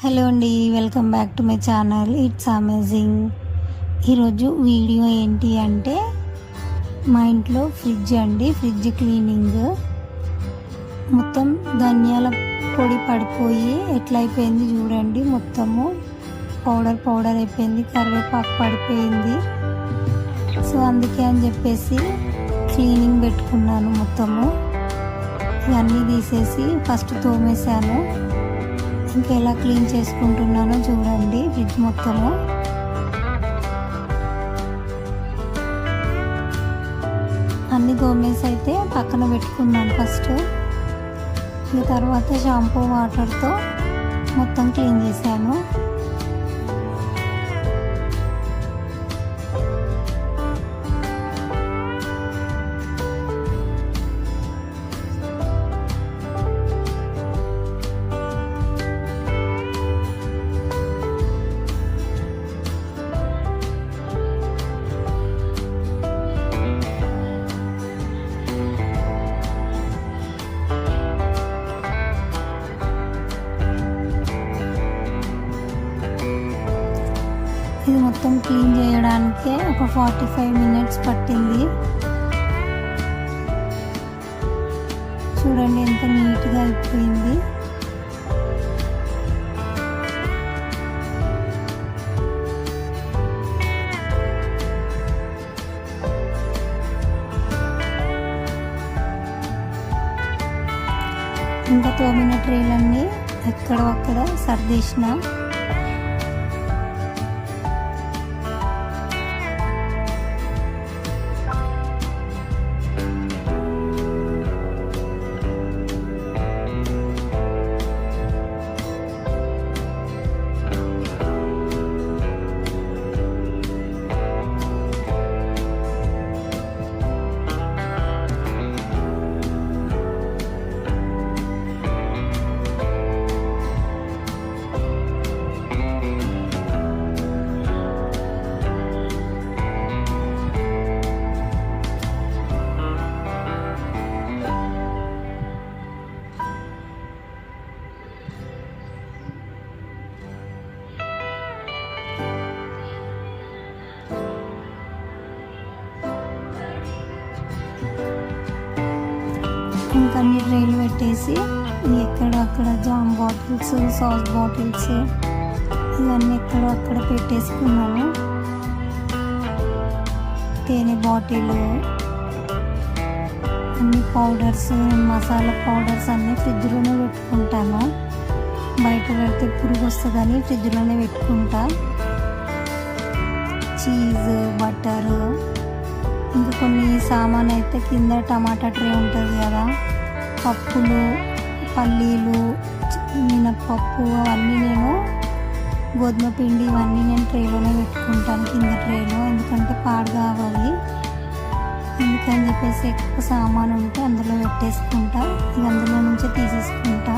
Hello అండి, welcome back to my channel. It's amazing. ఈరోజు video ఏంటి అంటే మా ఇంట్లో ఫ్రిడ్జ్ క్లీనింగ్. మొత్తం ధనియాల పొడి పడిపోయి ఎట్లా అయిపోయింది చూడండి. మొత్తము పౌడర్ అయిపోయింది, కరివేపాకు పడిపోయింది. సో అందుకే అని చెప్పేసి క్లీనింగ్ పెట్టుకున్నాను. మొత్తము ఇవన్నీ తీసేసి ఫస్ట్ తోమేశాను. ఇంకా ఎలా క్లీన్ చేసుకుంటున్నానో చూడండి. ఫ్రిడ్జ్ మొత్తము అన్ని తోమేసి అయితే పక్కన పెట్టుకున్నాను ఫస్ట్. ఇక తర్వాత షాంపూ వాటర్తో మొత్తం క్లీన్ చేశాను. ఇది మొత్తం క్లీన్ చేయడానికే ఒక 45 మినిట్స్ పట్టింది. చూడండి ఎంత నీట్గా అయిపోయింది. ఇంకా తోమిన ట్రేలన్నీ ఎక్కడొక్కడ సర్దేసిన. ఇంకా అన్ని ట్రేలు పెట్టేసి ఎక్కడక్కడ జామ్ బాటిల్స్, సాస్ బాటిల్స్ ఇవన్నీ ఎక్కడక్కడ పెట్టేసుకున్నాను. తేనె బాటిల్, అన్ని పౌడర్స్, మసాలా పౌడర్స్ అన్నీ ఫ్రిడ్జ్లోనే పెట్టుకుంటాను. బయట పెడితే పురుగు వస్తుందని ఫ్రిడ్జ్లోనే పెట్టుకుంటా. చీజ్, బటర్, ఇంకా కొన్ని సామాన్ అయితే కింద టమాటా ట్రే ఉంటుంది కదా, పప్పులు, పల్లీలు, మినప్పప్పు అవన్నీ నేను గోధుమ పిండి ఇవన్నీ నేను ట్రేలోనే పెట్టుకుంటాను కింద ట్రేలో. ఎందుకంటే పాడు కావాలి అందుకని చెప్పేసి ఎక్కువ సామాన్ ఉంటే అందులో పెట్టేసుకుంటా. ఇక అందులో నుంచే తీసేసుకుంటా.